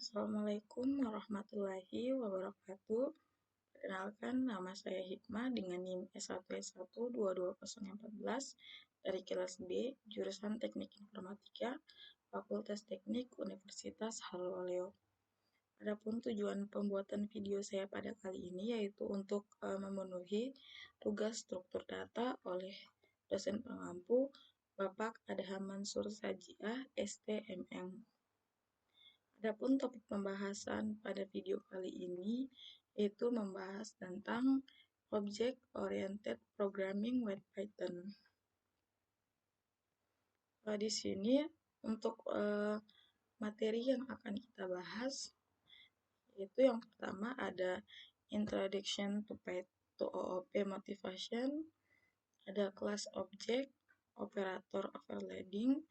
Assalamualaikum warahmatullahi wabarakatuh. Perkenalkan, nama saya Hikmah dengan NIM S1S1 22014 dari kelas B, jurusan Teknik Informatika, Fakultas Teknik Universitas Haloleo. Adapun tujuan pembuatan video saya pada kali ini yaitu untuk memenuhi tugas struktur data oleh dosen pengampu Bapak Adham Mansur Sajiah, STMM. Adapun topik pembahasan pada video kali ini yaitu membahas tentang Object Oriented Programming with Python. Di sini untuk materi yang akan kita bahas yaitu yang pertama ada Introduction to OOP Motivation, ada Class Object, Operator Overloading,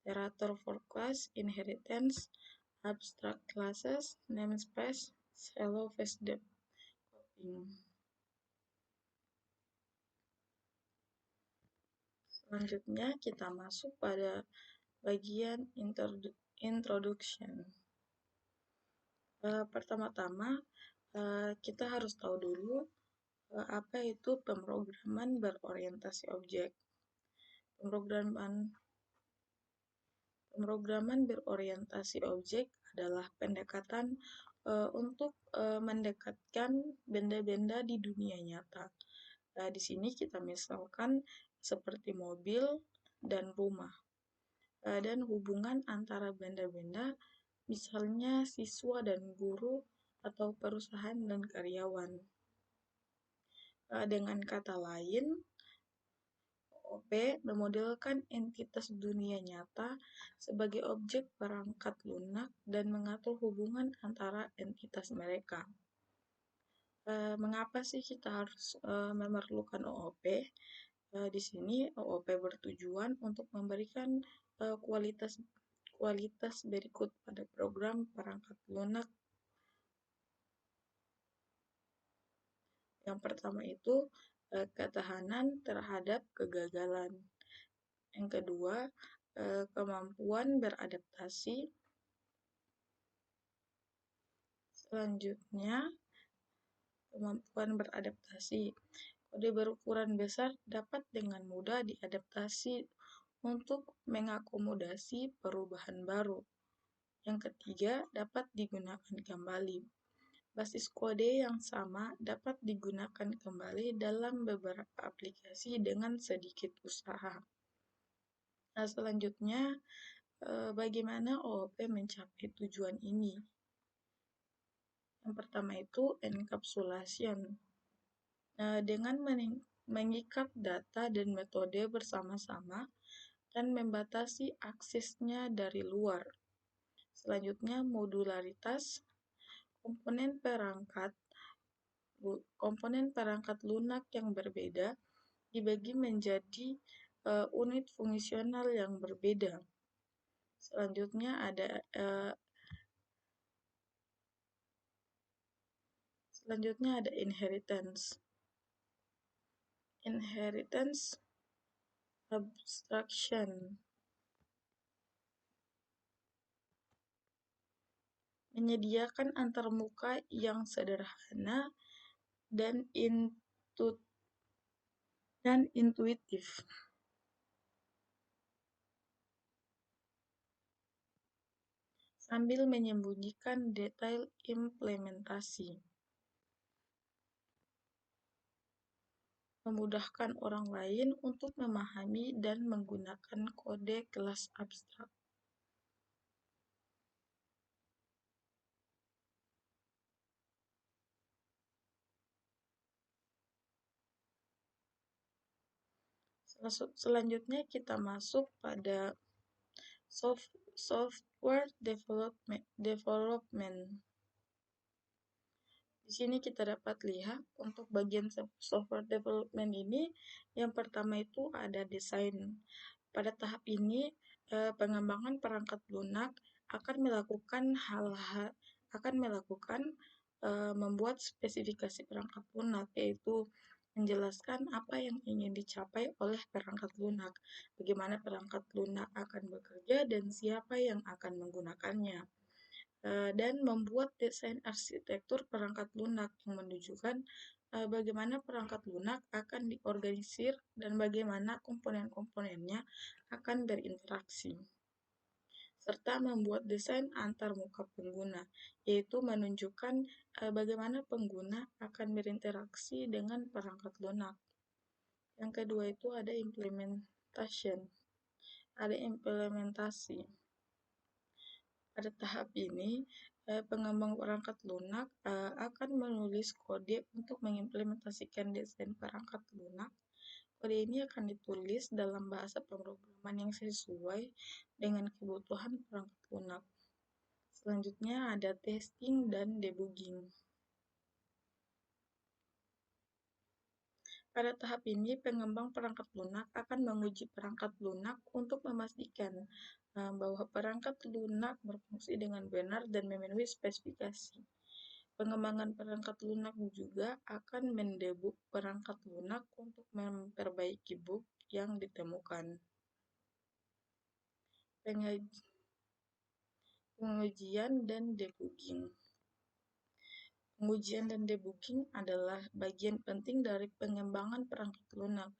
Iterator for Class, Inheritance, Abstract Classes, Namespace, Shallow Face Depth Copying. Selanjutnya kita masuk pada bagian Introduction. Pertama-tama kita harus tahu dulu apa itu pemrograman berorientasi objek. Pemrograman berorientasi objek adalah pendekatan untuk mendekatkan benda-benda di dunia nyata. Di sini kita misalkan seperti mobil dan rumah. Dan hubungan antara benda-benda, misalnya siswa dan guru atau perusahaan dan karyawan. Dengan kata lain, OOP memodelkan entitas dunia nyata sebagai objek perangkat lunak dan mengatur hubungan antara entitas mereka. Mengapa sih kita harus memerlukan OOP? Di sini OOP bertujuan untuk memberikan kualitas berikut pada program perangkat lunak. Yang pertama itu ketahanan terhadap kegagalan. Yang kedua, kemampuan beradaptasi. Selanjutnya, kemampuan beradaptasi. Kode berukuran besar dapat dengan mudah diadaptasi untuk mengakomodasi perubahan baru. Yang ketiga, dapat digunakan kembali. Basis kode yang sama dapat digunakan kembali dalam beberapa aplikasi dengan sedikit usaha. Selanjutnya, bagaimana OOP mencapai tujuan ini? Yang pertama itu encapsulation. Dengan mengikat data dan metode bersama-sama dan membatasi aksesnya dari luar. Selanjutnya, modularitas. Komponen perangkat lunak yang berbeda dibagi menjadi unit fungsional yang berbeda. Selanjutnya ada inheritance. Inheritance abstraction. Menyediakan antarmuka yang sederhana dan intuitif. Sambil menyembunyikan detail implementasi. Memudahkan orang lain untuk memahami dan menggunakan kode kelas abstrak. Selanjutnya kita masuk pada software development. Di sini kita dapat lihat untuk bagian software development ini, yang pertama itu ada desain. Pada tahap ini, pengembangan perangkat lunak akan membuat spesifikasi perangkat lunak, yaitu menjelaskan apa yang ingin dicapai oleh perangkat lunak, bagaimana perangkat lunak akan bekerja, dan siapa yang akan menggunakannya. dan membuat desain arsitektur perangkat lunak yang menunjukkan bagaimana perangkat lunak akan diorganisir dan bagaimana komponen-komponennya akan berinteraksi, serta membuat desain antarmuka pengguna, yaitu menunjukkan bagaimana pengguna akan berinteraksi dengan perangkat lunak. Yang kedua itu ada implementasi. Pada tahap ini, pengembang perangkat lunak akan menulis kode untuk mengimplementasikan desain perangkat lunak. Kode ini akan ditulis dalam bahasa pemrograman yang sesuai dengan kebutuhan perangkat lunak. Selanjutnya ada testing dan debugging. Pada tahap ini, pengembang perangkat lunak akan menguji perangkat lunak untuk memastikan bahwa perangkat lunak berfungsi dengan benar dan memenuhi spesifikasi. Pengembangan perangkat lunak juga akan mendebug perangkat lunak untuk memperbaiki bug yang ditemukan. Pengujian dan debugging. Pengujian dan debugging adalah bagian penting dari pengembangan perangkat lunak.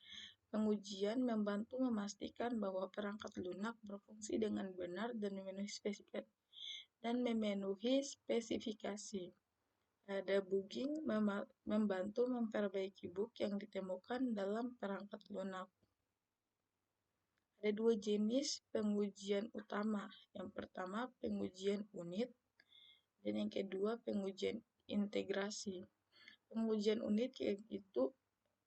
Pengujian membantu memastikan bahwa perangkat lunak berfungsi dengan benar dan memenuhi spesifikasi. Debugging membantu memperbaiki bug yang ditemukan dalam perangkat lunak. Ada dua jenis pengujian utama. Yang pertama, pengujian unit, dan yang kedua, pengujian integrasi. Pengujian unit yaitu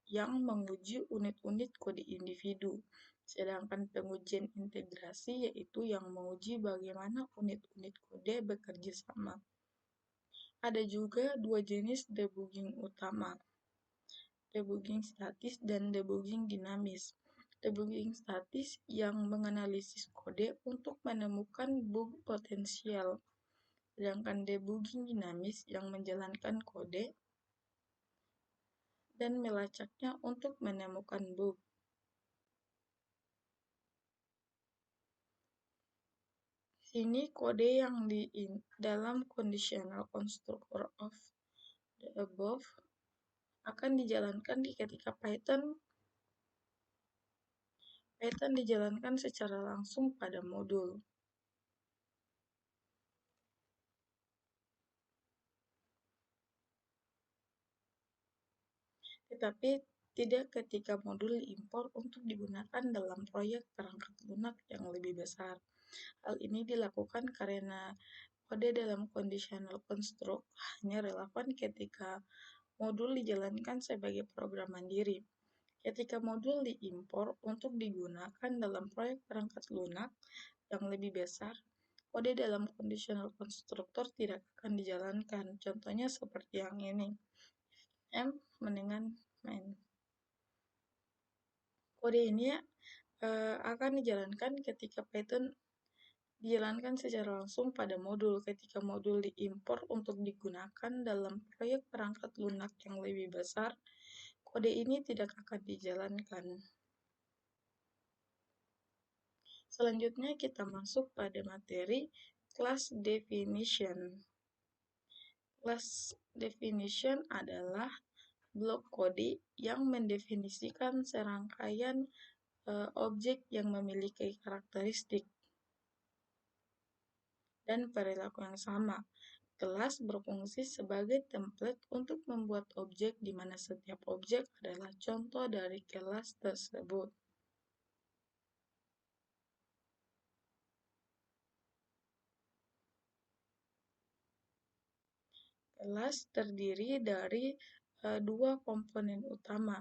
yang menguji unit-unit kode individu, sedangkan pengujian integrasi yaitu yang menguji bagaimana unit-unit kode bekerja sama. Ada juga dua jenis debugging utama, debugging statis dan debugging dinamis. Debugging statis yang menganalisis kode untuk menemukan bug potensial, sedangkan debugging dinamis yang menjalankan kode dan melacaknya untuk menemukan bug. Sini kode yang dalam conditional constructor of the above akan dijalankan ketika Python dijalankan secara langsung pada modul. Tetapi tidak ketika modul diimpor untuk digunakan dalam proyek perangkat lunak yang lebih besar. Hal ini dilakukan karena kode dalam conditional construct hanya relevan ketika modul dijalankan sebagai program mandiri. Ketika modul diimpor untuk digunakan dalam proyek perangkat lunak yang lebih besar, kode dalam conditional constructor tidak akan dijalankan. Contohnya seperti yang ini. M dengan main. Kode ini akan dijalankan ketika Python dijalankan secara langsung pada modul. Ketika modul diimpor untuk digunakan dalam proyek perangkat lunak yang lebih besar, kode ini tidak akan dijalankan. Selanjutnya kita masuk pada materi class definition. Class definition adalah blok kode yang mendefinisikan serangkaian objek yang memiliki karakteristik dan perilaku yang sama. Kelas berfungsi sebagai template untuk membuat objek di mana setiap objek adalah contoh dari kelas tersebut. Kelas terdiri dari dua komponen utama.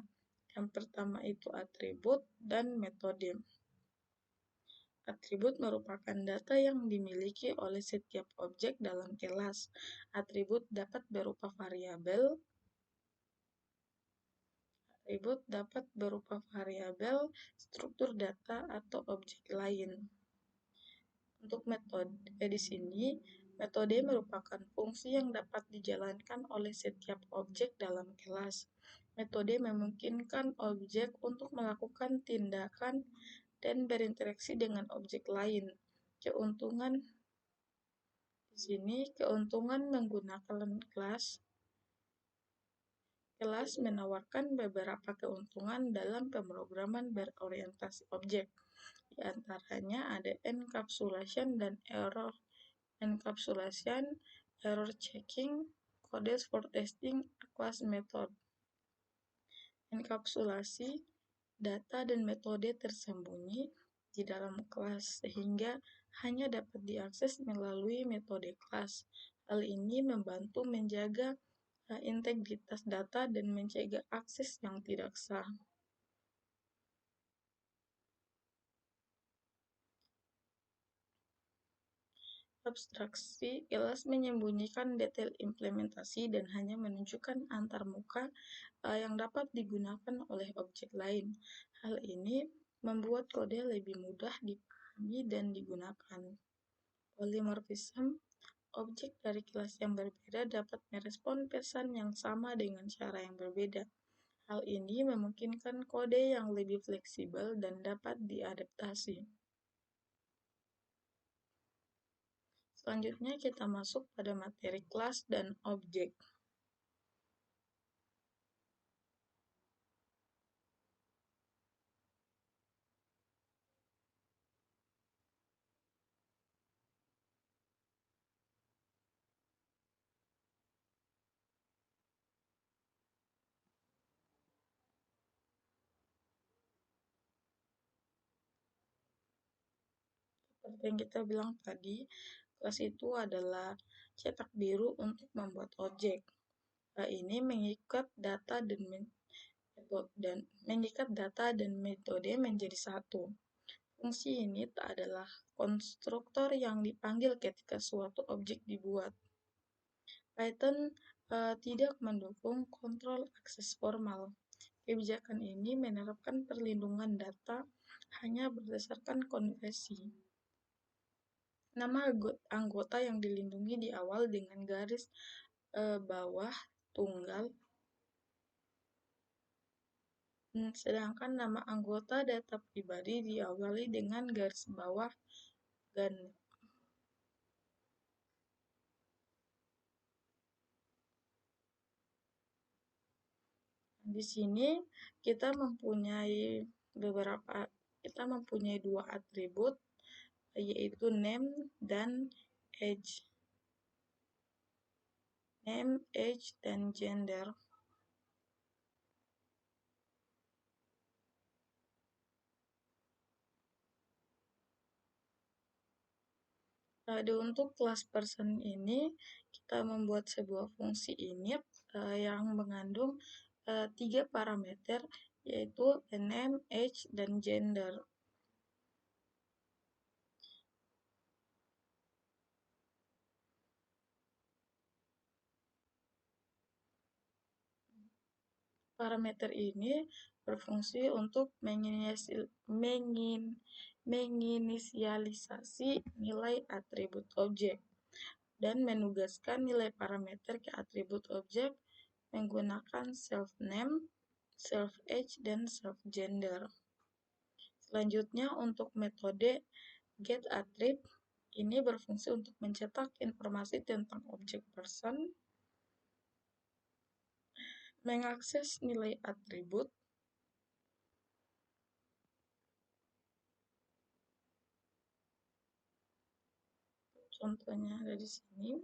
Yang pertama itu atribut dan metode. Atribut merupakan data yang dimiliki oleh setiap objek dalam kelas. Atribut dapat berupa struktur data, atau objek lain. Untuk metode di sini, metode merupakan fungsi yang dapat dijalankan oleh setiap objek dalam kelas. Metode memungkinkan objek untuk melakukan tindakan dan berinteraksi dengan objek lain. Keuntungan di Sini keuntungan menggunakan kelas. Kelas menawarkan beberapa keuntungan dalam pemrograman berorientasi objek. Di antaranya ada encapsulation dan error encapsulation, error checking, codes for testing, class method. Enkapsulasi data dan metode tersembunyi di dalam kelas sehingga hanya dapat diakses melalui metode kelas. Hal ini membantu menjaga integritas data dan mencegah akses yang tidak sah. Abstraksi kelas menyembunyikan detail implementasi dan hanya menunjukkan antarmuka yang dapat digunakan oleh objek lain. Hal ini membuat kode lebih mudah dipahami dan digunakan. Polymorphism, objek dari kelas yang berbeda dapat merespon pesan yang sama dengan cara yang berbeda. Hal ini memungkinkan kode yang lebih fleksibel dan dapat diadaptasi. Selanjutnya kita masuk pada materi kelas dan objek. Seperti yang kita bilang tadi, kelas itu adalah cetak biru untuk membuat objek. Ini mengikat data dan metode menjadi satu. Fungsi ini adalah konstruktor yang dipanggil ketika suatu objek dibuat. Python tidak mendukung kontrol akses formal. Kebijakan ini menerapkan perlindungan data hanya berdasarkan konversi. Nama anggota yang dilindungi di awal dengan garis bawah tunggal, sedangkan nama anggota data pribadi diawali dengan garis bawah ganda. Di sini kita mempunyai dua atribut, yaitu name dan age. Name, age, dan gender. Untuk kelas person ini, kita membuat sebuah fungsi init yang mengandung 3 parameter, yaitu name, age, dan gender. Parameter ini berfungsi untuk menginisialisasi nilai atribut objek dan menugaskan nilai parameter ke atribut objek menggunakan self-name, self-age, dan self-gender. Selanjutnya untuk metode getAttrib, ini berfungsi untuk mencetak informasi tentang objek person, mengakses nilai atribut, contohnya ada di sini.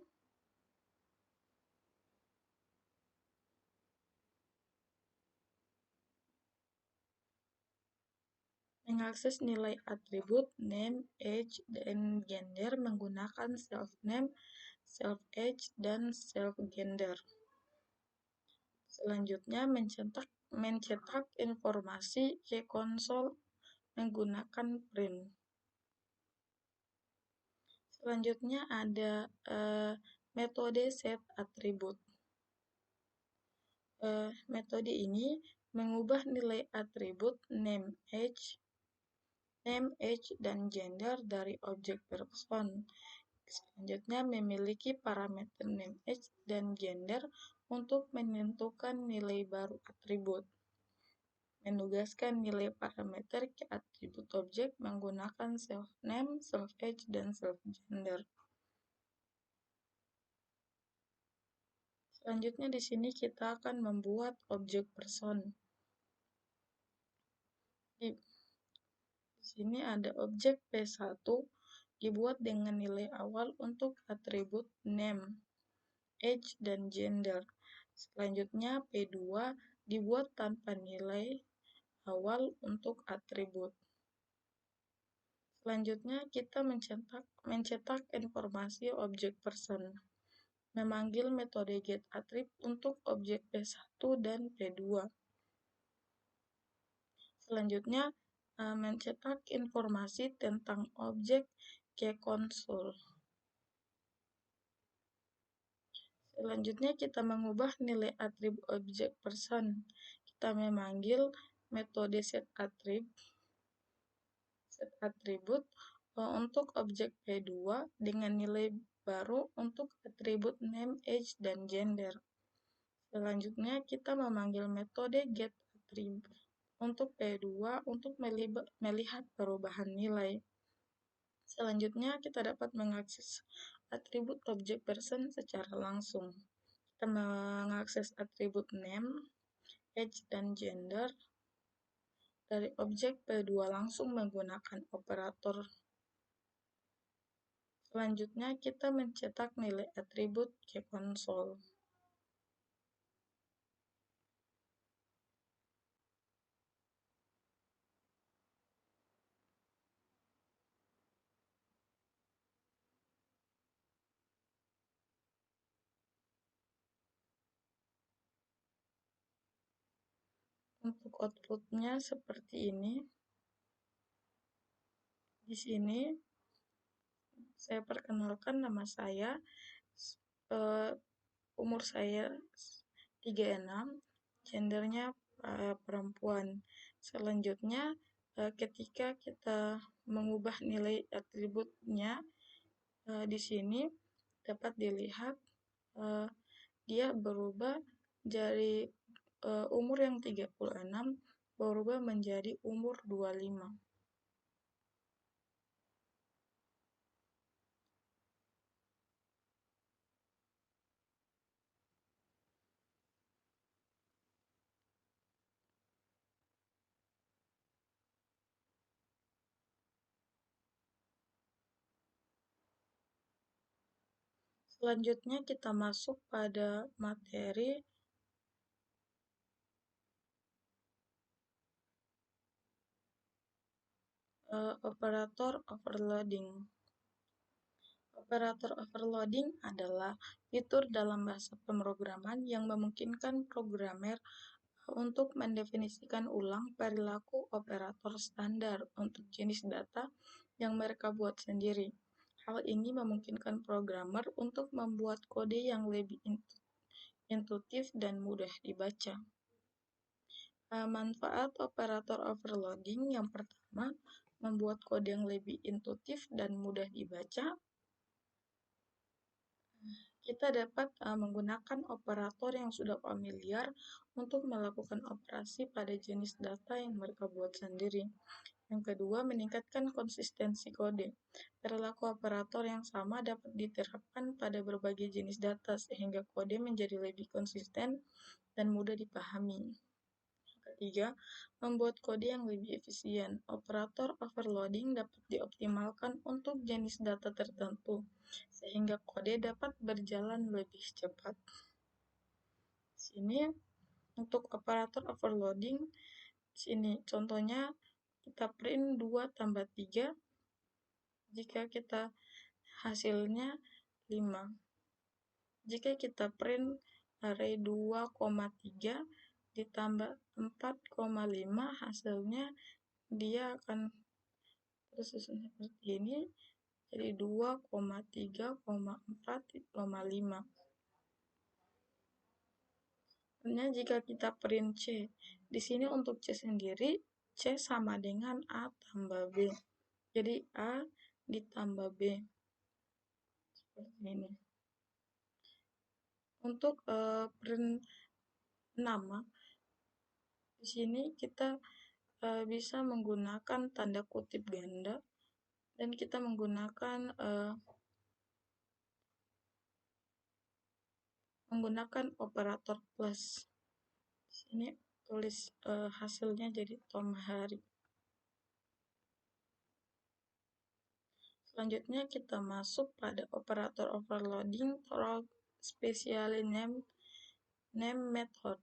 Mengakses nilai atribut name, age, dan gender menggunakan self-name, self-age, dan self-gender. Selanjutnya mencetak informasi ke konsol menggunakan print. Selanjutnya ada metode setAttribut. Metode ini mengubah nilai atribut name, age, dan gender dari objek person. Selanjutnya memiliki parameter name, age, dan gender untuk menentukan nilai baru atribut. Menugaskan nilai parameter ke atribut objek menggunakan self-name, self-age, dan self-gender. Selanjutnya di sini kita akan membuat objek person. Di sini ada objek P1 dibuat dengan nilai awal untuk atribut name, age, dan gender. Selanjutnya P2 dibuat tanpa nilai awal untuk atribut. Selanjutnya kita mencetak informasi objek person. Memanggil metode getAttrib untuk objek P1 dan P2. Selanjutnya mencetak informasi tentang objek getConsole. Selanjutnya kita mengubah nilai atribut objek person. Kita memanggil metode setAttribut untuk objek P2 dengan nilai baru untuk atribut name, age, dan gender. Selanjutnya kita memanggil metode getAttrib untuk P2 untuk melihat perubahan nilai. Selanjutnya kita dapat mengakses atribut objek person secara langsung. Kita mengakses atribut name, age, dan gender dari objek P2 langsung menggunakan operator. Selanjutnya kita mencetak nilai atribut getConsole. Untuk outputnya seperti ini. Di sini saya perkenalkan nama saya, umur saya 36, gendernya perempuan. Selanjutnya ketika kita mengubah nilai atributnya di sini dapat dilihat dia berubah dari umur yang 36 berubah menjadi umur 25. Selanjutnya kita masuk pada materi operator overloading. Operator overloading adalah fitur dalam bahasa pemrograman yang memungkinkan programmer untuk mendefinisikan ulang perilaku operator standar untuk jenis data yang mereka buat sendiri. Hal ini memungkinkan programmer untuk membuat kode yang lebih intuitif dan mudah dibaca. Manfaat operator overloading yang pertama, membuat kode yang lebih intuitif dan mudah dibaca. Kita dapat menggunakan operator yang sudah familiar untuk melakukan operasi pada jenis data yang mereka buat sendiri. Yang kedua, meningkatkan konsistensi kode. Perilaku operator yang sama dapat diterapkan pada berbagai jenis data sehingga kode menjadi lebih konsisten dan mudah dipahami. Ketiga, membuat kode yang lebih efisien. Operator overloading dapat dioptimalkan untuk jenis data tertentu, sehingga kode dapat berjalan lebih cepat. Sini untuk operator overloading, sini contohnya kita print 2 tambah 3, jika kita hasilnya 5. Jika kita print array 2,3 ditambah 4,5, hasilnya dia akan tersusun seperti ini, jadi 2,3,4,5. Kemudian jika kita print C, di sini untuk C sendiri, C sama dengan A tambah B. Jadi A ditambah B. Seperti ini. Untuk print nama, di sini kita bisa menggunakan tanda kutip ganda dan kita menggunakan menggunakan operator plus. Sini tulis hasilnya jadi Tom Hari. Selanjutnya kita masuk pada operator overloading for specially named method.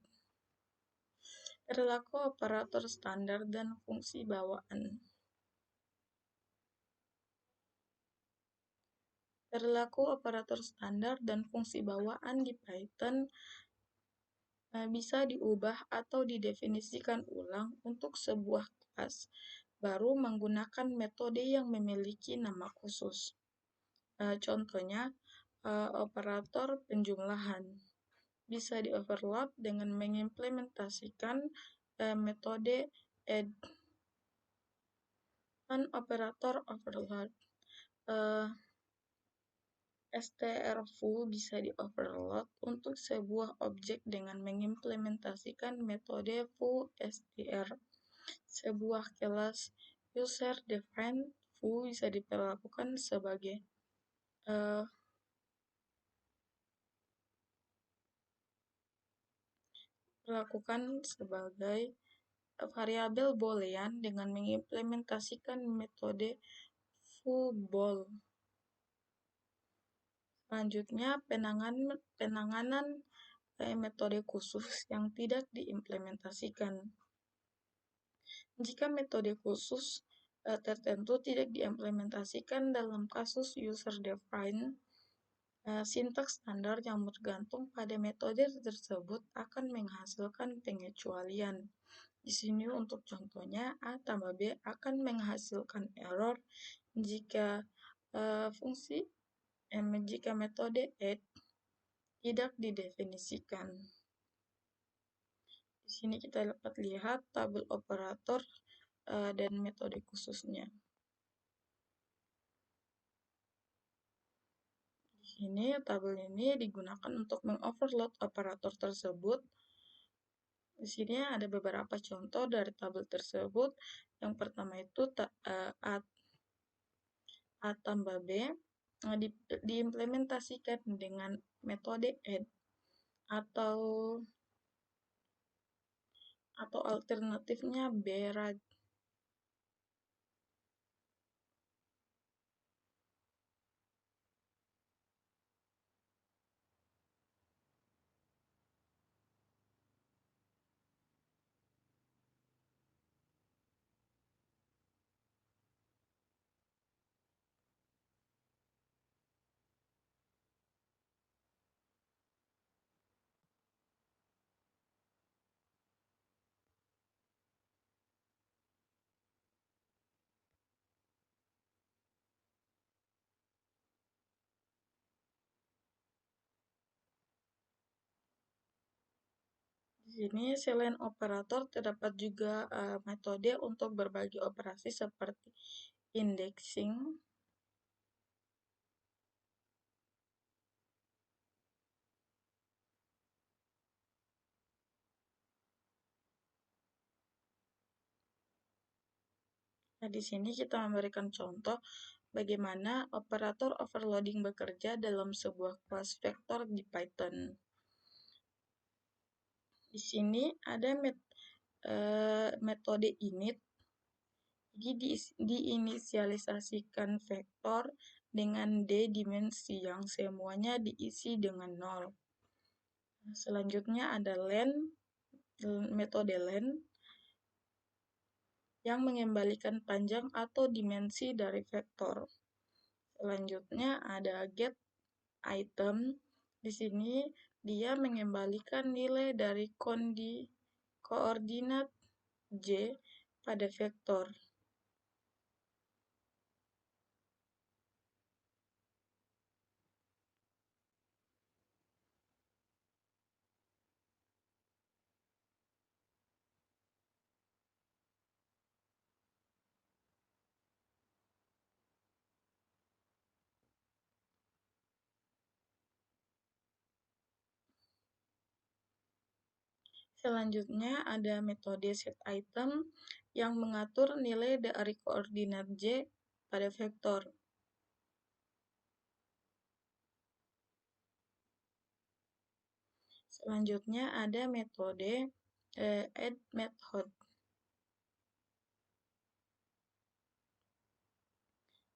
Perilaku operator standar dan fungsi bawaan. Perilaku operator standar dan fungsi bawaan di Python bisa diubah atau didefinisikan ulang untuk sebuah kelas baru menggunakan metode yang memiliki nama khusus. Contohnya, operator penjumlahan bisa di-overload dengan mengimplementasikan metode add. Dan operator overload strful bisa di-overload untuk sebuah objek dengan mengimplementasikan metode foo str. Sebuah kelas user defined foo bisa diperlakukan sebagai variabel boolean dengan mengimplementasikan metode foo-bool. Selanjutnya, penanganan metode khusus yang tidak diimplementasikan. Jika metode khusus tertentu tidak diimplementasikan dalam kasus user-defined, sintaks standar yang bergantung pada metode tersebut akan menghasilkan pengecualian. Di sini untuk contohnya, A tambah B akan menghasilkan error jika jika metode add tidak didefinisikan. Di sini kita dapat lihat tabel operator dan metode khususnya. Di sini tabel ini digunakan untuk mengoverload operator tersebut. Di sini ada beberapa contoh dari tabel tersebut. Yang pertama itu A tambah B diimplementasikan dengan metode add atau alternatifnya BRAD. Di sini selain operator terdapat juga metode untuk berbagi operasi seperti indexing, Nah, di sini kita memberikan contoh bagaimana operator overloading bekerja dalam sebuah kelas vektor di Python. Di sini ada metode init, jadi diinisialisasikan vektor dengan D dimensi yang semuanya diisi dengan 0. Selanjutnya ada metode len yang mengembalikan panjang atau dimensi dari vektor. Selanjutnya ada get item. Di sini dia mengembalikan nilai dari koordinat J pada vektor. Selanjutnya ada metode setItem yang mengatur nilai dari koordinat J pada vektor. Selanjutnya ada metode add method.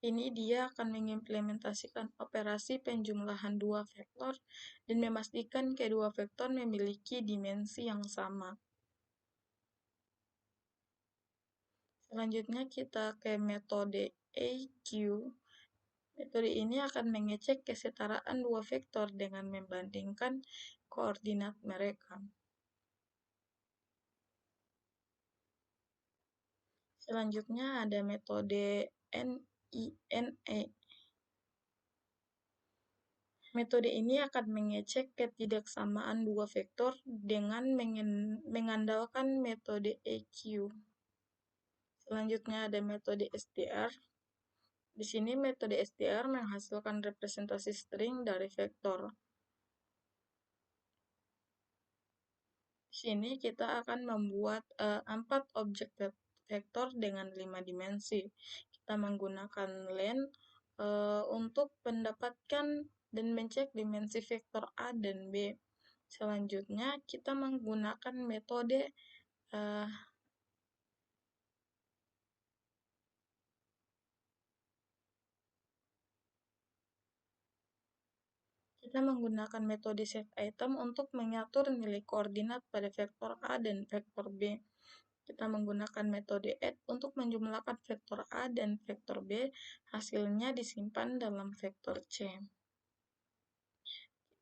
Ini dia akan mengimplementasikan operasi penjumlahan dua vektor dan memastikan kedua vektor memiliki dimensi yang sama. Selanjutnya kita ke metode AQ. Metode ini akan mengecek kesetaraan dua vektor dengan membandingkan koordinat mereka. Selanjutnya ada metode NINE. Metode ini akan mengecek ketidaksamaan dua vektor dengan mengandalkan metode EQ. Selanjutnya ada metode STR. Di sini metode STR menghasilkan representasi string dari vektor. Di sini kita akan membuat 4 objek vektor dengan 5 dimensi. Kita menggunakan len untuk mendapatkan dan mencek dimensi vektor A dan B. Selanjutnya kita menggunakan metode setItem untuk mengatur nilai koordinat pada vektor A dan vektor B. Kita menggunakan metode add untuk menjumlahkan vektor A dan vektor B, hasilnya disimpan dalam vektor C.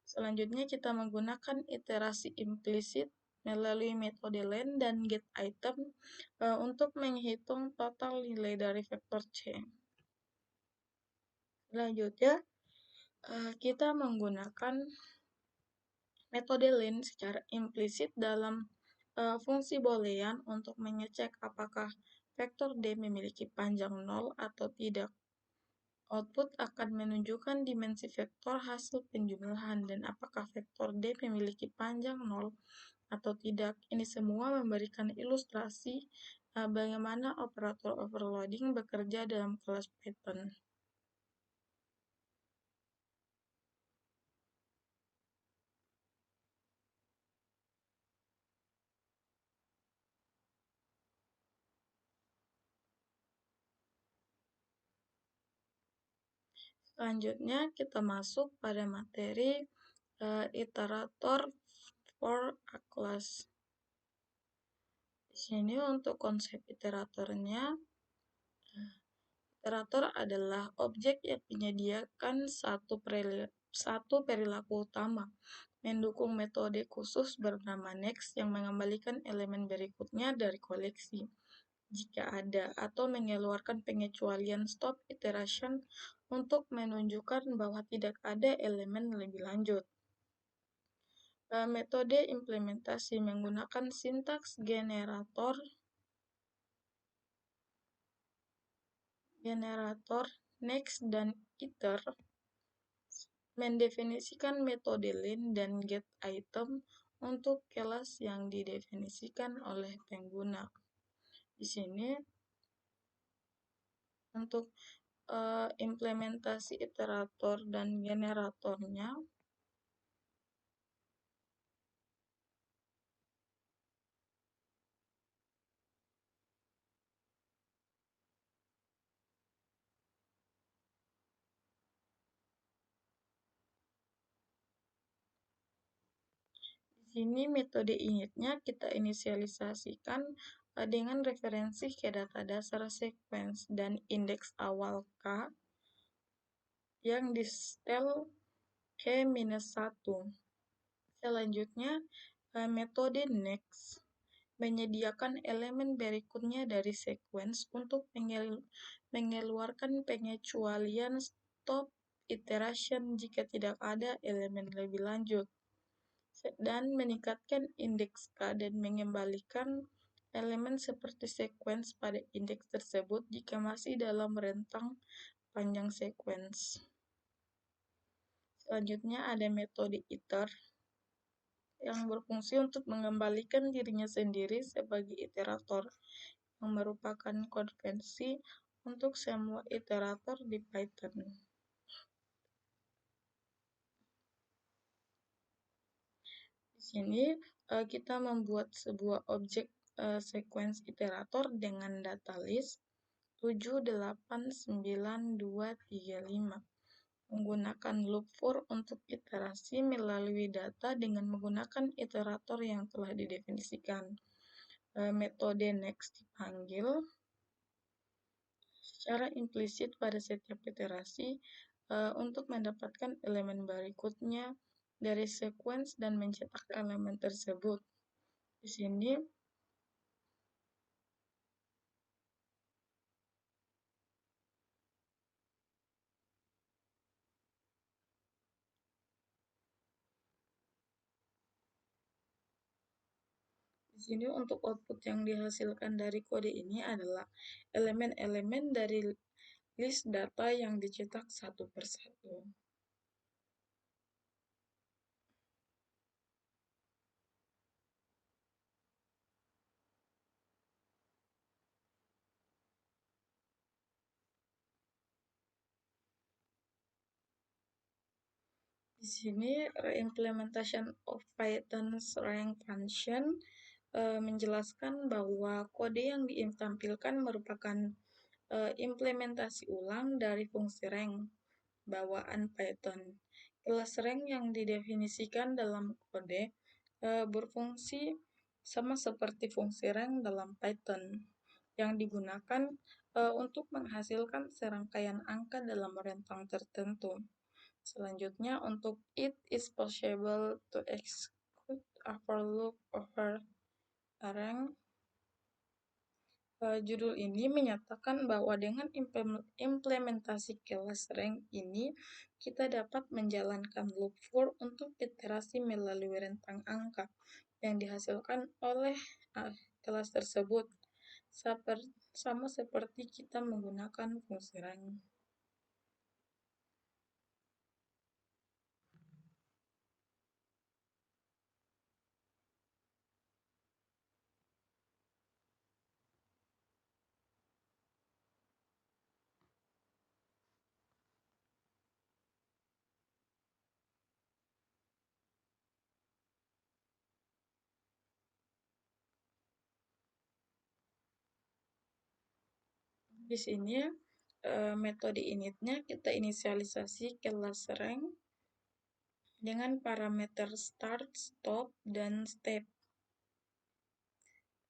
Selanjutnya kita menggunakan iterasi implisit melalui metode len dan getItem untuk menghitung total nilai dari vektor C. Selanjutnya kita menggunakan metode len secara implisit dalam fungsi boolean untuk mengecek apakah vektor D memiliki panjang 0 atau tidak. Output akan menunjukkan dimensi vektor hasil penjumlahan dan apakah vektor D memiliki panjang 0 atau tidak. Ini semua memberikan ilustrasi bagaimana operator overloading bekerja dalam kelas Python. Selanjutnya kita masuk pada materi iterator for a class. Di sini untuk konsep iteratornya, iterator adalah objek yang menyediakan satu perilaku utama, mendukung metode khusus bernama next yang mengembalikan elemen berikutnya dari koleksi jika ada, atau mengeluarkan pengecualian stop iteration untuk menunjukkan bahwa tidak ada elemen lebih lanjut. Metode implementasi menggunakan sintaks generator, next, dan iter, mendefinisikan metode len dan getItem untuk kelas yang didefinisikan oleh pengguna. Di sini untuk implementasi iterator dan generatornya, di sini metode initnya kita inisialisasikan dengan referensi ke data dasar sequence dan indeks awal K yang di setel K-1. Selanjutnya, metode next menyediakan elemen berikutnya dari sequence untuk mengeluarkan pengecualian stop iteration jika tidak ada elemen lebih lanjut, dan meningkatkan indeks K dan mengembalikan elemen seperti sequence pada indeks tersebut jika masih dalam rentang panjang sequence. Selanjutnya ada metode iter yang berfungsi untuk mengembalikan dirinya sendiri sebagai iterator, yang merupakan konvensi untuk semua iterator di Python. Di Sini kita membuat sebuah objek sequence iterator dengan data list 7, 8, 9, 2, 3, 5. Menggunakan loop for untuk iterasi melalui data dengan menggunakan iterator yang telah didefinisikan. Metode next dipanggil secara implisit pada setiap iterasi untuk mendapatkan elemen berikutnya dari sequence dan mencetak elemen tersebut. Di sini untuk output yang dihasilkan dari kode ini adalah elemen-elemen dari list data yang dicetak satu persatu. Di sini reimplementation of Python's rank function menjelaskan bahwa kode yang ditampilkan merupakan implementasi ulang dari fungsi rank bawaan Python. Kelas rank yang didefinisikan dalam kode berfungsi sama seperti fungsi rank dalam Python yang digunakan untuk menghasilkan serangkaian angka dalam rentang tertentu. Selanjutnya, untuk it is possible to execute a for loop over a rank. Judul ini menyatakan bahwa dengan implementasi kelas rank ini, kita dapat menjalankan loop for untuk iterasi melalui rentang angka yang dihasilkan oleh kelas tersebut, sama seperti kita menggunakan fungsi rank. Di sini metode initnya kita inisialisasi kelas rank dengan parameter start, stop, dan step.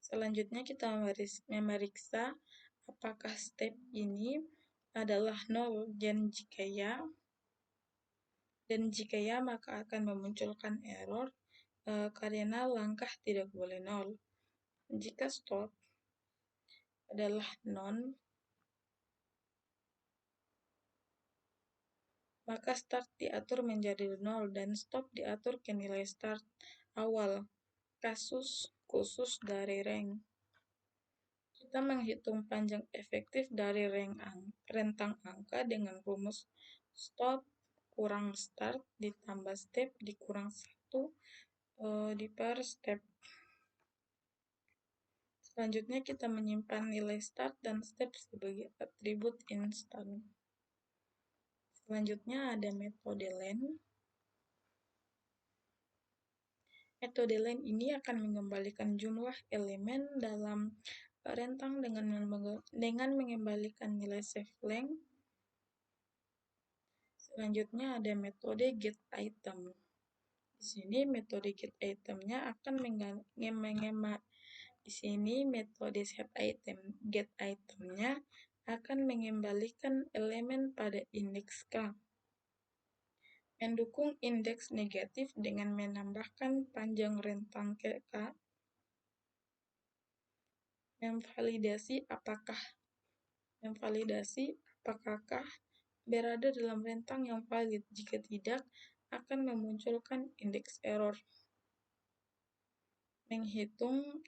Selanjutnya kita memeriksa apakah step ini adalah 0 dan jika ya maka akan memunculkan error karena langkah tidak boleh 0. Jika stop adalah non, maka start diatur menjadi 0 dan stop diatur ke nilai start awal. Kasus khusus dari rank. Kita menghitung panjang efektif dari rentang angka dengan rumus stop kurang start ditambah step dikurang 1 di per step. Selanjutnya kita menyimpan nilai start dan step sebagai atribut instan. Selanjutnya ada metode len. Metode len ini akan mengembalikan jumlah elemen dalam rentang dengan mengembalikan nilai save length. Selanjutnya ada metode get item. Di sini metode get itemnya akan di sini metode get itemnya akan mengembalikan elemen pada indeks K. Mendukung indeks negatif dengan menambahkan panjang rentang ke K. Memvalidasi apakah berada dalam rentang yang valid. Jika tidak, akan memunculkan indeks error. Menghitung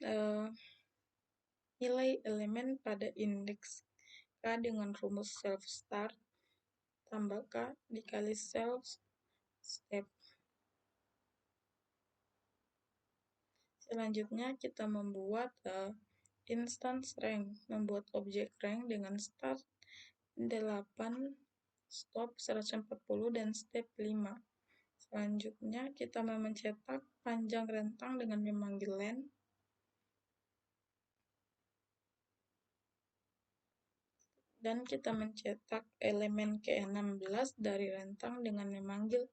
nilai elemen pada indeks K dengan rumus self start tambah K dikali self step. Selanjutnya kita membuat instance rank, membuat objek rank dengan start 8, stop 140 dan step 5. Selanjutnya kita mencetak panjang rentang dengan memanggil len. Dan kita mencetak elemen ke-16 dari rentang dengan memanggil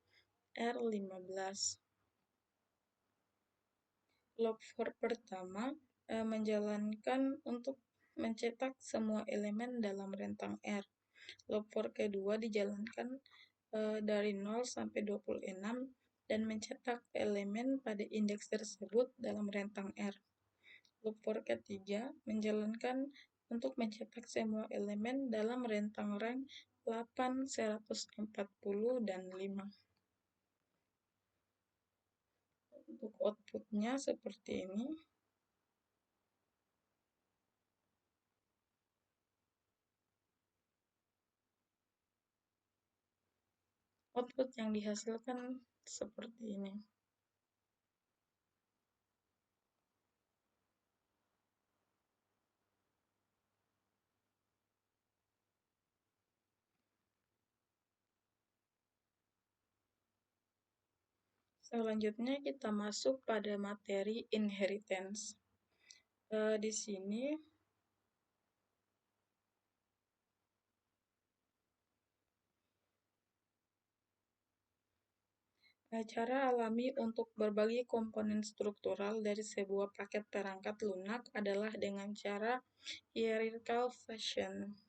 R15. Log for pertama menjalankan untuk mencetak semua elemen dalam rentang R. Log for kedua dijalankan dari 0 sampai 26 dan mencetak elemen pada indeks tersebut dalam rentang R. Log for ketiga menjalankan untuk mencetak semua elemen dalam rentang rank 8, 140, dan 5. Untuk outputnya seperti ini. Output yang dihasilkan seperti ini. Selanjutnya kita masuk pada materi inheritance. Di sini cara alami untuk berbagi komponen struktural dari sebuah paket perangkat lunak adalah dengan cara hierarchical fashion.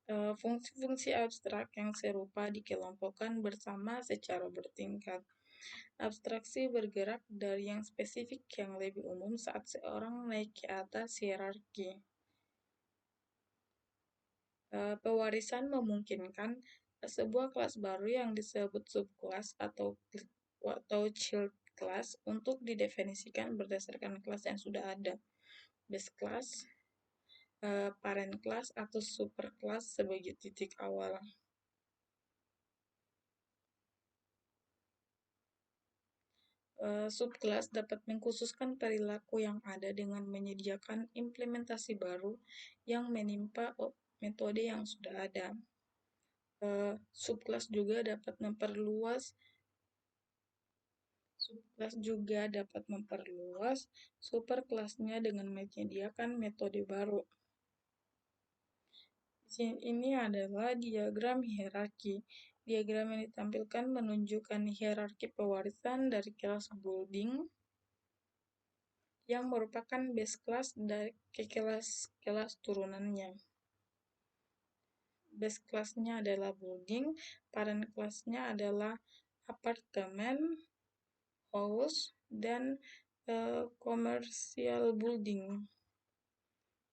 Fungsi-fungsi abstrak yang serupa dikelompokkan bersama secara bertingkat. Abstraksi bergerak dari yang spesifik yang lebih umum saat seorang naik ke atas hierarki. Pewarisan memungkinkan sebuah kelas baru yang disebut subkelas atau child class untuk didefinisikan berdasarkan kelas yang sudah ada. Base class, parent class, atau superclass sebagai titik awal. Subkelas dapat mengkhususkan perilaku yang ada dengan menyediakan implementasi baru yang menimpa metode yang sudah ada. Subkelas juga dapat memperluas superkelasnya dengan menyediakan metode baru. Ini adalah diagram hierarki. Diagram yang ditampilkan menunjukkan hierarki pewarisan dari kelas building yang merupakan base class dari kelas turunannya. Base class-nya adalah building, parent class-nya adalah apartemen, house, dan commercial building.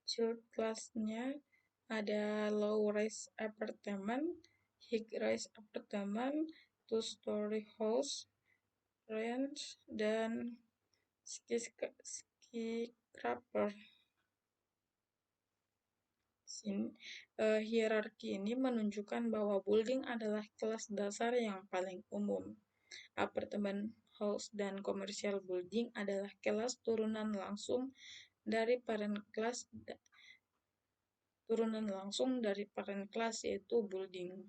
Child class-nya ada low-rise apartemen, high-rise apartemen, two-story house, ranch, dan skyscraper. Hierarki ini menunjukkan bahwa building adalah kelas dasar yang paling umum. Apartemen, house, dan commercial building adalah kelas turunan langsung dari parent class yaitu building.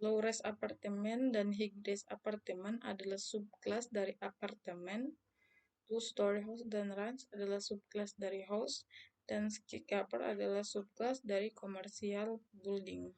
Low-rise apartemen dan high-rise apartemen adalah subkelas dari apartemen. Two-story house dan ranch adalah subkelas dari house, dan skyscraper adalah subkelas dari commercial building.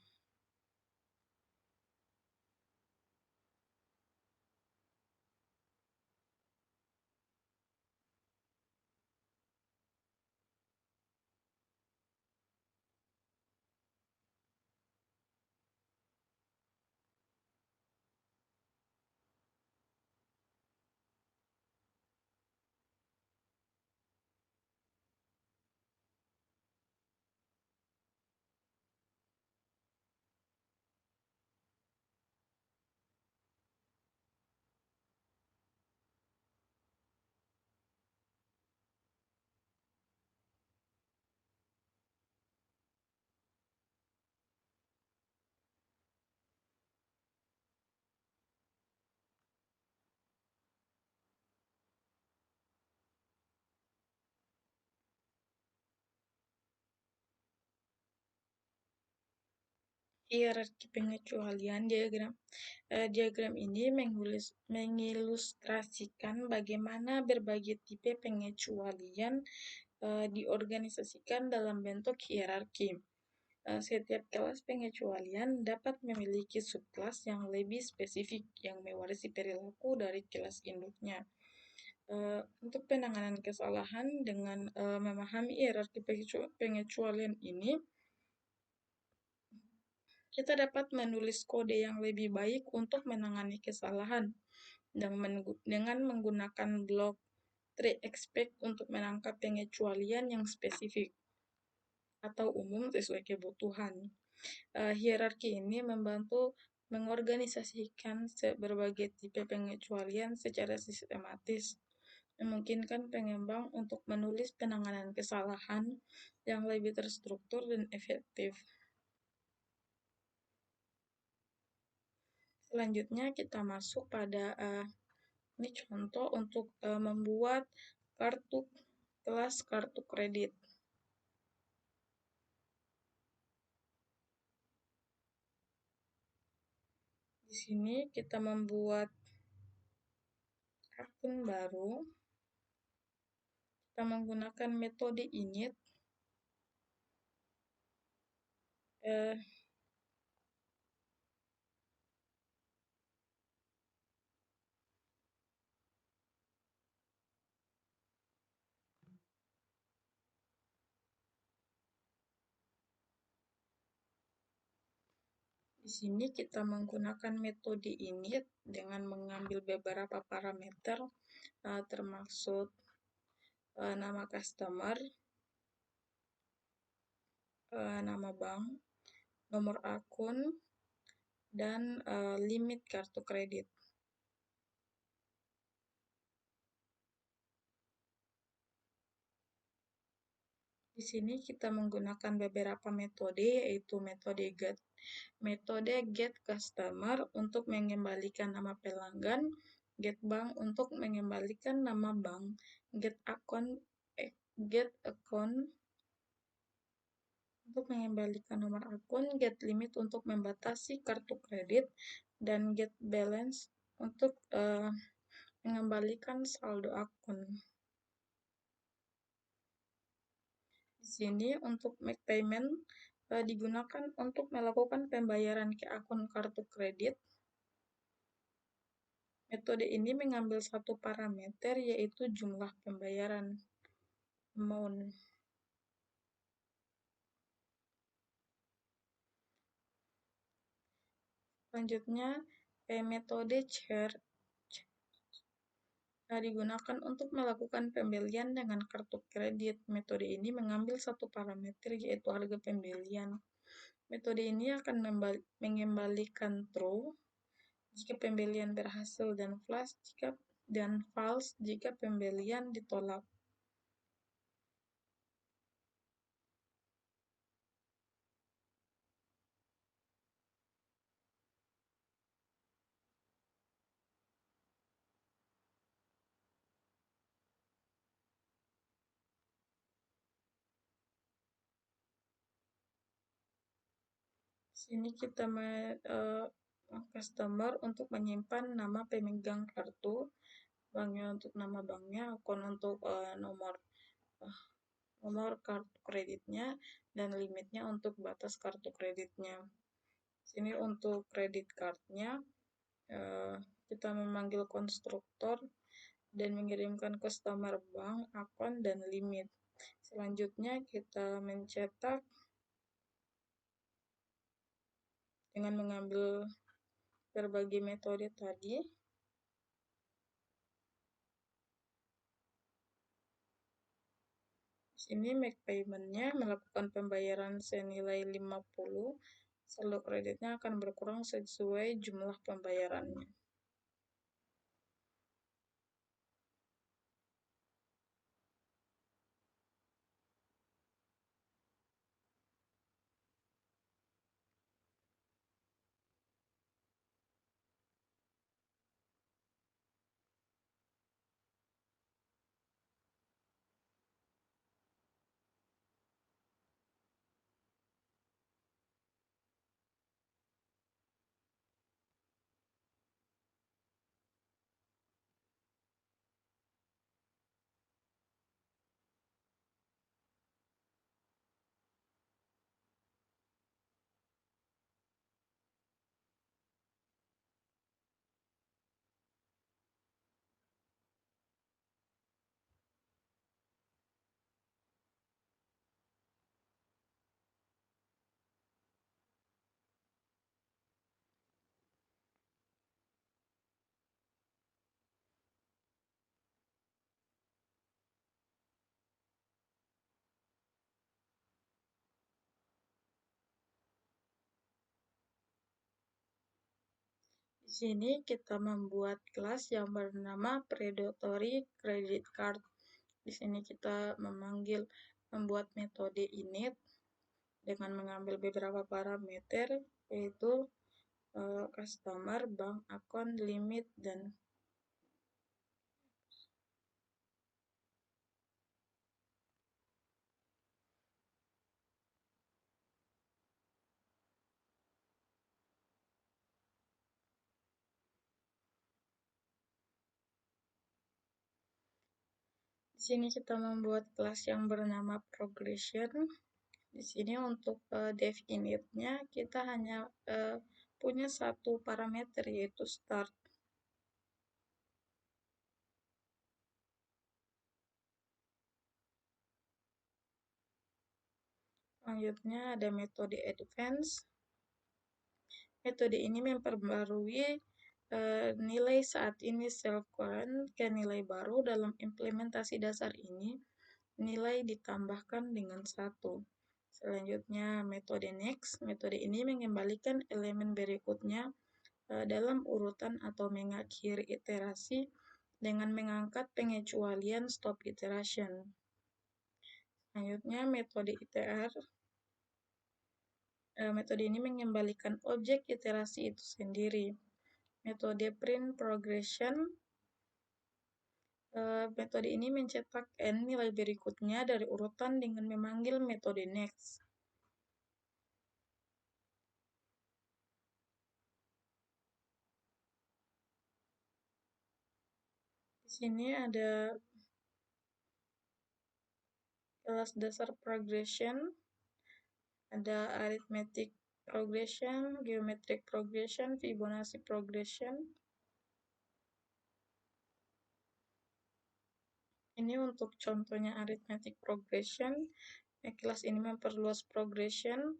Hierarki pengecualian diagram ini mengilustrasikan bagaimana berbagai tipe pengecualian diorganisasikan dalam bentuk hierarki. Setiap kelas pengecualian dapat memiliki subkelas yang lebih spesifik yang mewarisi perilaku dari kelas induknya. Untuk penanganan kesalahan dengan memahami hierarki pengecualian ini, kita dapat menulis kode yang lebih baik untuk menangani kesalahan dengan menggunakan blok tree expect untuk menangkap pengecualian yang spesifik atau umum sesuai kebutuhan. Hierarki ini membantu mengorganisasikan berbagai tipe pengecualian secara sistematis, memungkinkan pengembang untuk menulis penanganan kesalahan yang lebih terstruktur dan efektif. Selanjutnya kita masuk pada ini contoh untuk membuat kelas kartu kredit. Di sini kita membuat akun baru. Kita menggunakan metode init. Di sini kita menggunakan metode init dengan mengambil beberapa parameter termasuk nama customer, nama bank, nomor akun, dan limit kartu kredit. Di sini kita menggunakan beberapa metode, yaitu metode get customer untuk mengembalikan nama pelanggan, get bank untuk mengembalikan nama bank, get account untuk mengembalikan nomor akun, get limit untuk membatasi kartu kredit, dan get balance untuk mengembalikan saldo akun. Di sini untuk make payment digunakan untuk melakukan pembayaran ke akun kartu kredit. Metode ini mengambil satu parameter, yaitu jumlah pembayaran amount. Selanjutnya, metode charge digunakan untuk melakukan pembelian dengan kartu kredit. Metode ini mengambil satu parameter, yaitu harga pembelian. Metode ini akan mengembalikan true jika pembelian berhasil dan false jika pembelian ditolak. Sini kita customer untuk menyimpan nama pemegang kartu, banknya untuk nama banknya, akun untuk nomor kartu kreditnya, dan limitnya untuk batas kartu kreditnya. Sini untuk kredit cardnya kita memanggil konstruktor dan mengirimkan customer bank, akun, dan limit. Selanjutnya kita mencetak dengan mengambil berbagai metode tadi. Di sini make payment-nya melakukan pembayaran senilai 50, saldo kreditnya akan berkurang sesuai jumlah pembayarannya. Di sini kita membuat kelas yang bernama predatory credit card. Di sini kita membuat metode init dengan mengambil beberapa parameter, yaitu customer, bank account, limit, dan di sini kita membuat kelas yang bernama progression. Di sini untuk def init-nya kita hanya punya satu parameter, yaitu start. Selanjutnya ada metode advance. Metode ini memperbarui nilai saat ini self current ke nilai baru. Dalam implementasi dasar ini, nilai ditambahkan dengan 1. Selanjutnya metode next. Metode ini mengembalikan elemen berikutnya dalam urutan atau mengakhiri iterasi dengan mengangkat pengecualian stop iteration. Selanjutnya metode ITR. Metode ini mengembalikan objek iterasi itu sendiri. Metode print progression. Metode ini mencetak n nilai berikutnya dari urutan dengan memanggil metode next. Di sini ada kelas dasar progression, ada arithmetic progression, geometric progression, Fibonacci progression. Ini untuk contohnya arithmetic progression. Kelas ini memperluas progression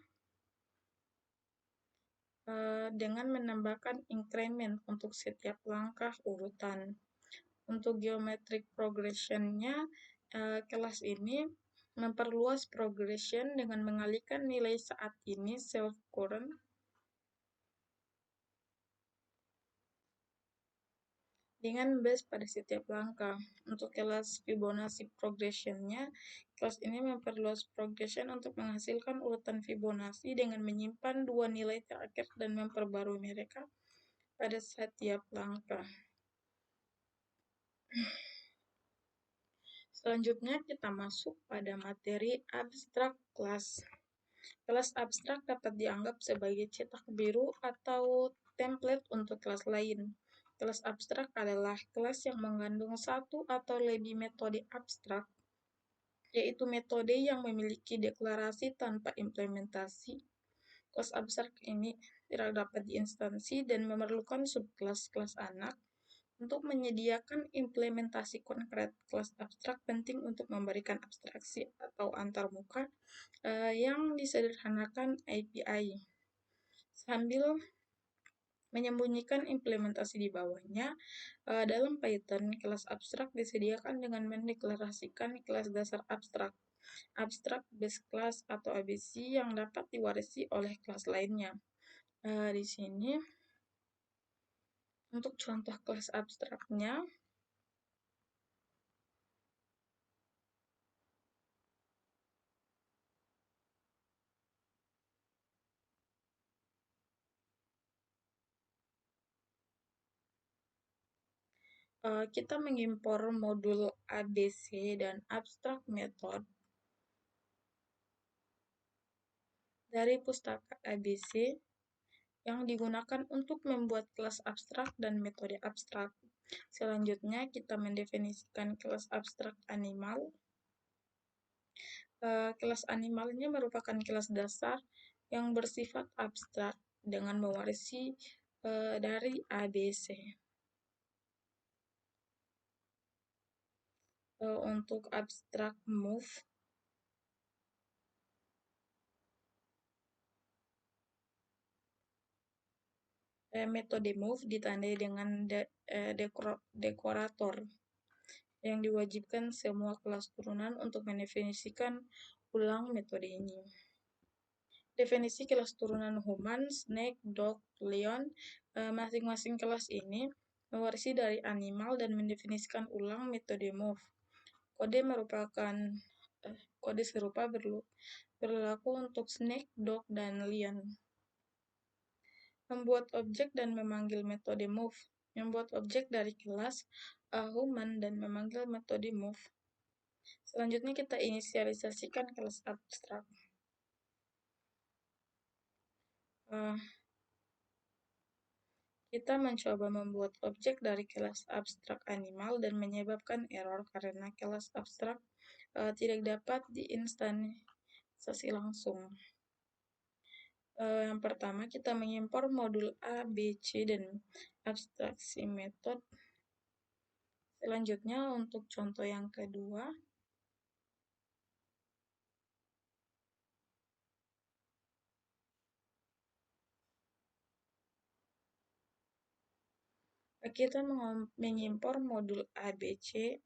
dengan menambahkan increment untuk setiap langkah urutan. Untuk geometric progression-nya, kelas ini memperluas progression dengan mengalihkan nilai saat ini self current dengan base pada setiap langkah. Untuk kelas Fibonacci progression-nya, kelas ini memperluas progression untuk menghasilkan urutan Fibonacci dengan menyimpan dua nilai terakhir dan memperbarui mereka pada setiap langkah. Selanjutnya kita masuk pada materi abstrak kelas. Kelas abstrak dapat dianggap sebagai cetak biru atau template untuk kelas lain. Kelas abstrak adalah kelas yang mengandung satu atau lebih metode abstrak, yaitu metode yang memiliki deklarasi tanpa implementasi. Kelas abstrak ini tidak dapat diinstansi dan memerlukan subkelas-kelas anak. Untuk menyediakan implementasi konkret, kelas abstrak penting untuk memberikan abstraksi atau antarmuka yang disederhanakan API, sambil menyembunyikan implementasi di bawahnya. Dalam Python, kelas abstrak disediakan dengan mendeklarasikan kelas dasar abstrak, abstrak base class atau ABC yang dapat diwarisi oleh kelas lainnya. Di sini untuk contoh kelas abstraknya, kita mengimpor modul ABC dan abstract method dari pustaka ABC yang digunakan untuk membuat kelas abstrak dan metode abstrak. Selanjutnya, kita mendefinisikan kelas abstrak animal. Kelas animalnya merupakan kelas dasar yang bersifat abstrak dengan mewarisi dari ABC. Untuk abstrak move, metode move ditandai dengan dekorator yang diwajibkan semua kelas turunan untuk mendefinisikan ulang metode ini. Definisi kelas turunan human, snake, dog, lion. Masing-masing kelas ini mewarisi dari animal dan mendefinisikan ulang metode move. Kode serupa berlaku untuk snake, dog, dan lion. Membuat objek dan memanggil metode move. Membuat objek dari kelas human dan memanggil metode move. Selanjutnya kita inisialisasikan kelas abstrak. Kita mencoba membuat objek dari kelas abstrak animal dan menyebabkan error karena kelas abstrak tidak dapat diinstansasi langsung. Yang pertama, kita mengimpor modul A, B, C, dan abstraksi metode. Selanjutnya, untuk contoh yang kedua, kita mengimpor modul A, B, C,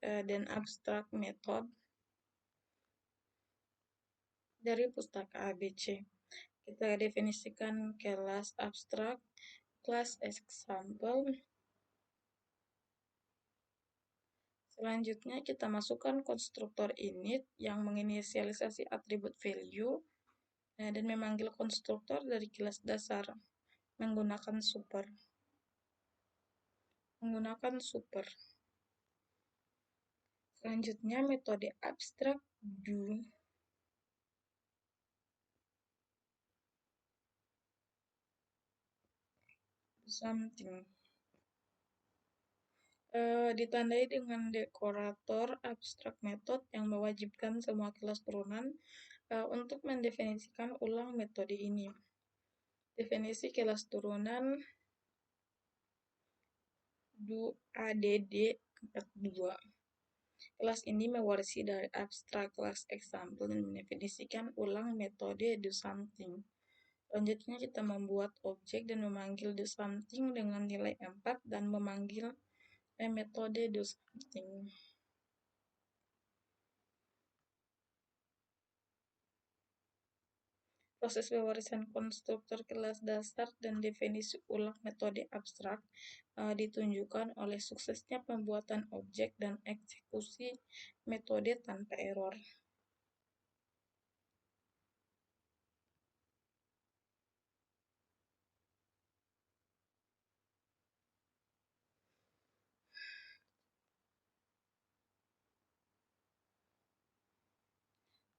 dan abstrak metode dari pustaka ABC. Kita definisikan kelas abstrak, kelas example. Selanjutnya kita masukkan konstruktor init yang menginisialisasi atribut value dan memanggil konstruktor dari kelas dasar menggunakan super. Selanjutnya metode abstrak do something. Ditandai dengan dekorator abstrak method yang mewajibkan semua kelas turunan untuk mendefinisikan ulang metode ini. Definisi kelas turunan do add 42. Kelas ini mewarisi dari abstrak kelas example dan mendefinisikan ulang metode do something. Selanjutnya kita membuat objek dan memanggil do something dengan nilai 4 dan memanggil metode do something. Proses pewarisan konstruktor kelas dasar dan definisi ulang metode abstrak ditunjukkan oleh suksesnya pembuatan objek dan eksekusi metode tanpa error.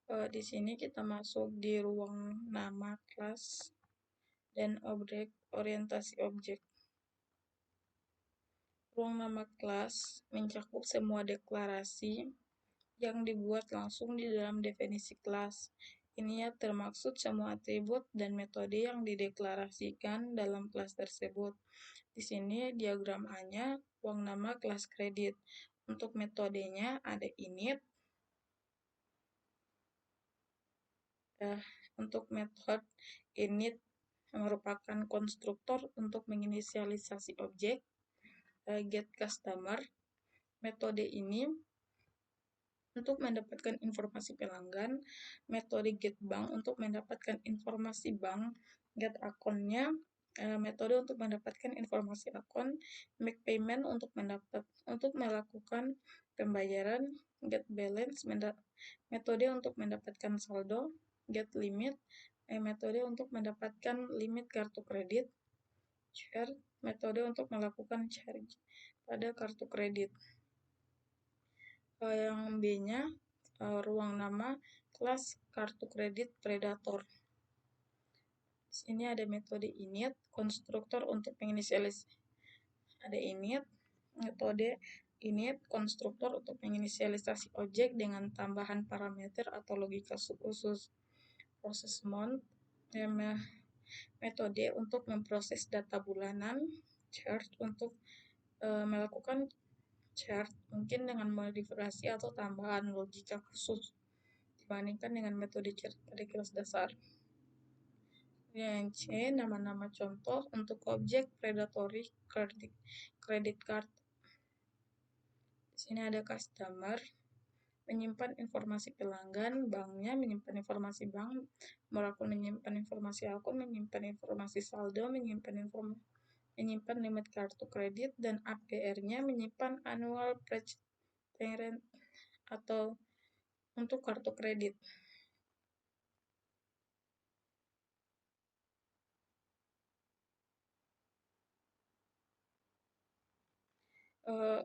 Di sini kita masuk di ruang nama kelas dan orientasi objek. Ruang nama kelas mencakup semua deklarasi yang dibuat langsung di dalam definisi kelas. Ini ya termaksud semua atribut dan metode yang dideklarasikan dalam kelas tersebut. Di sini diagram A-nya ruang nama kelas kredit. Untuk metodenya ada init. Untuk metode init merupakan konstruktor untuk menginisialisasi objek. Get customer. Metode ini untuk mendapatkan informasi pelanggan, metode get bank untuk mendapatkan informasi bank, get akunnya, metode untuk mendapatkan informasi akun, make payment untuk melakukan pembayaran, get balance, metode untuk mendapatkan saldo, get limit, metode untuk mendapatkan limit kartu kredit, charge, metode untuk melakukan charge pada kartu kredit. Yang B-nya ruang nama kelas kartu kredit predator. Di sini ada metode init, konstruktor untuk menginisialisasi. Ada init, metode init, konstruktor untuk menginisialisasi objek dengan tambahan parameter atau logika khusus. Proses mount, metode untuk memproses data bulanan, chart untuk melakukan chart mungkin dengan modifikasi atau tambahan logika khusus dibandingkan dengan metode chart pada kelas dasar. Yang C, nama-nama contoh untuk objek predatory credit card. Di sini ada customer, menyimpan informasi pelanggan, banknya menyimpan informasi bank, Morakun menyimpan informasi akun, menyimpan informasi saldo, menyimpan limit kartu kredit, dan APR-nya menyimpan annual pledge rent atau untuk kartu kredit.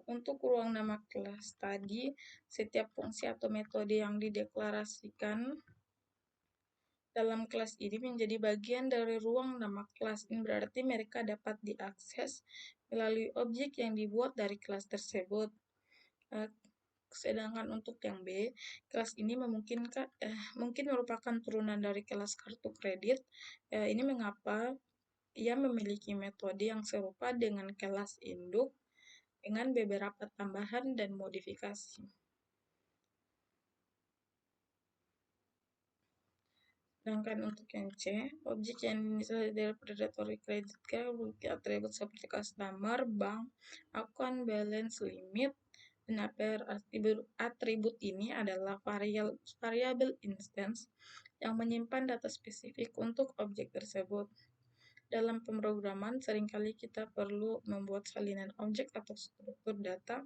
Untuk ruang nama kelas tadi, setiap fungsi atau metode yang dideklarasikan dalam kelas ini menjadi bagian dari ruang nama kelas. Ini berarti mereka dapat diakses melalui objek yang dibuat dari kelas tersebut. Sedangkan untuk yang B, kelas ini mungkin merupakan turunan dari kelas kartu kredit. Ini mengapa ia memiliki metode yang serupa dengan kelas induk dengan beberapa tambahan dan modifikasi. Sedangkan untuk yang C, objek yang dinilai dari predatory credit card memiliki atribut seperti customer, bank, akun, balance, limit, dan APR. Atribut ini adalah variabel instance yang menyimpan data spesifik untuk objek tersebut. Dalam pemrograman, seringkali kita perlu membuat salinan objek atau struktur data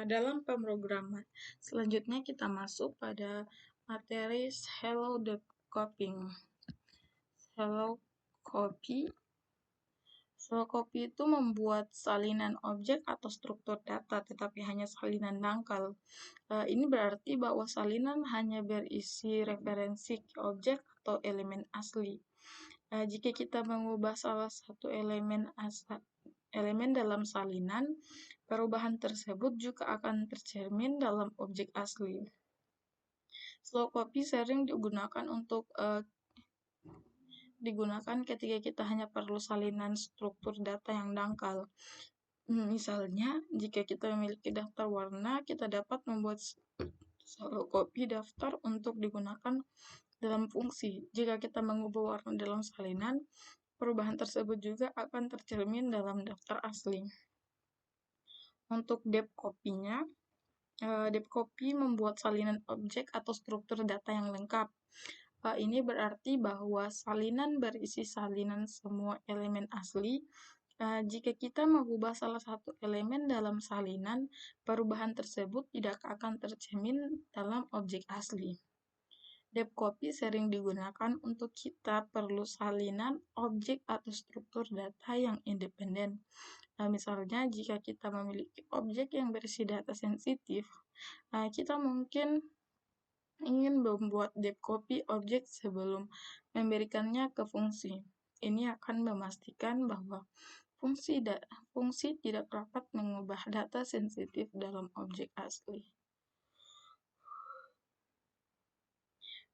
dalam pemrograman. Selanjutnya kita masuk pada materi Hello Copying. Hello Copy itu membuat salinan objek atau struktur data, tetapi hanya salinan dangkal. Ini berarti bahwa salinan hanya berisi referensi objek atau elemen asli. Jika kita mengubah salah satu elemen dalam salinan, perubahan tersebut juga akan tercermin dalam objek asli. Slow copy sering digunakan ketika kita hanya perlu salinan struktur data yang dangkal. Misalnya, jika kita memiliki daftar warna, kita dapat membuat slow copy daftar untuk digunakan dalam fungsi. Jika kita mengubah warna dalam salinan, perubahan tersebut juga akan tercermin dalam daftar asli. Untuk depth copy-nya, depth copy membuat salinan objek atau struktur data yang lengkap. Ini berarti bahwa salinan berisi salinan semua elemen asli. Jika kita mengubah salah satu elemen dalam salinan, perubahan tersebut tidak akan tercermin dalam objek asli. Depth copy sering digunakan untuk kita perlu salinan objek atau struktur data yang independen. Misalnya, jika kita memiliki objek yang berisi data sensitif, kita mungkin ingin membuat depth copy objek sebelum memberikannya ke fungsi. Ini akan memastikan bahwa fungsi tidak dapat mengubah data sensitif dalam objek asli.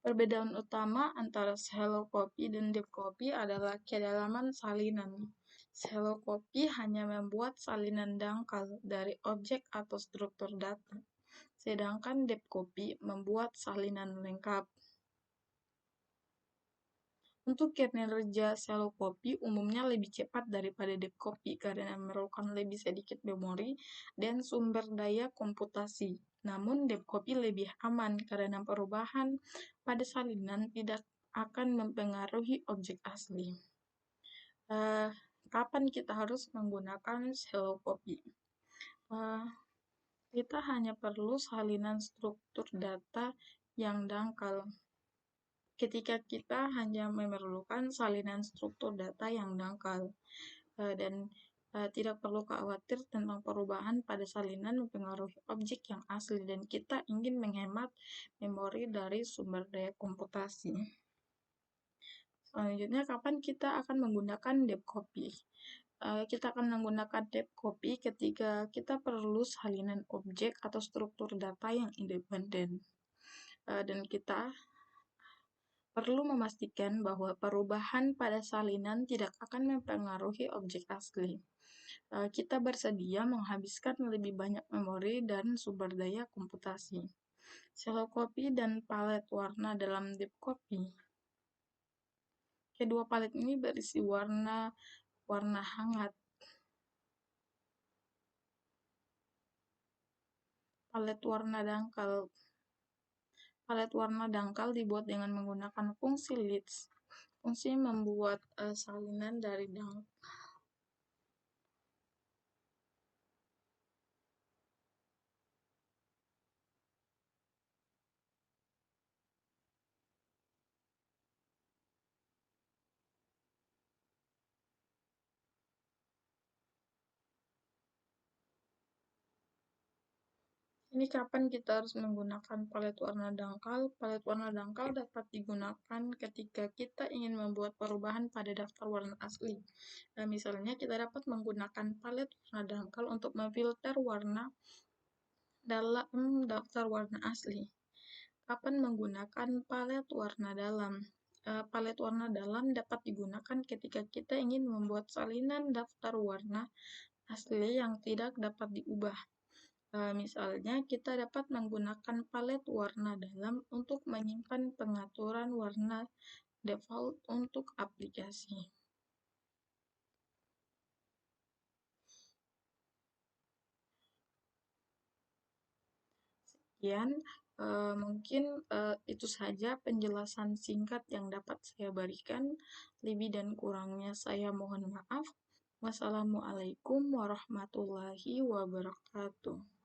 Perbedaan utama antara shallow copy dan deep copy adalah kedalaman salinan. Shallow copy hanya membuat salinan dangkal dari objek atau struktur data, sedangkan deep copy membuat salinan lengkap. Untuk kinerja shallow copy umumnya lebih cepat daripada deep copy karena memerlukan lebih sedikit memori dan sumber daya komputasi. Namun deep copy lebih aman karena perubahan pada salinan tidak akan mempengaruhi objek asli. Kapan kita harus menggunakan shallow copy? Kita hanya perlu salinan struktur data yang dangkal. Ketika kita hanya memerlukan salinan struktur data yang dangkal dan tidak perlu khawatir tentang perubahan pada salinan mempengaruhi objek yang asli dan kita ingin menghemat memori dari sumber daya komputasi. Selanjutnya, kapan kita akan menggunakan depth copy? Kita akan menggunakan depth copy ketika kita perlu salinan objek atau struktur data yang independen. Dan kita perlu memastikan bahwa perubahan pada salinan tidak akan mempengaruhi objek asli. Kita bersedia menghabiskan lebih banyak memori dan sumber daya komputasi. Shallow copy dan palet warna dalam deep copy. Kedua palet ini berisi warna hangat. Palet warna dangkal. Palet warna dangkal dibuat dengan menggunakan fungsi leads. Fungsi membuat salinan dari dangkal. Ini kapan kita harus menggunakan palet warna dangkal? Palet warna dangkal dapat digunakan ketika kita ingin membuat perubahan pada daftar warna asli. Nah, misalnya kita dapat menggunakan palet warna dangkal untuk memfilter warna dalam daftar warna asli. Kapan menggunakan palet warna dalam? Palet warna dalam dapat digunakan ketika kita ingin membuat salinan daftar warna asli yang tidak dapat diubah. Misalnya, kita dapat menggunakan palet warna dalam untuk menyimpan pengaturan warna default untuk aplikasi. Sekian, mungkin itu saja penjelasan singkat yang dapat saya berikan. Lebih dan kurangnya saya mohon maaf. Wassalamualaikum warahmatullahi wabarakatuh.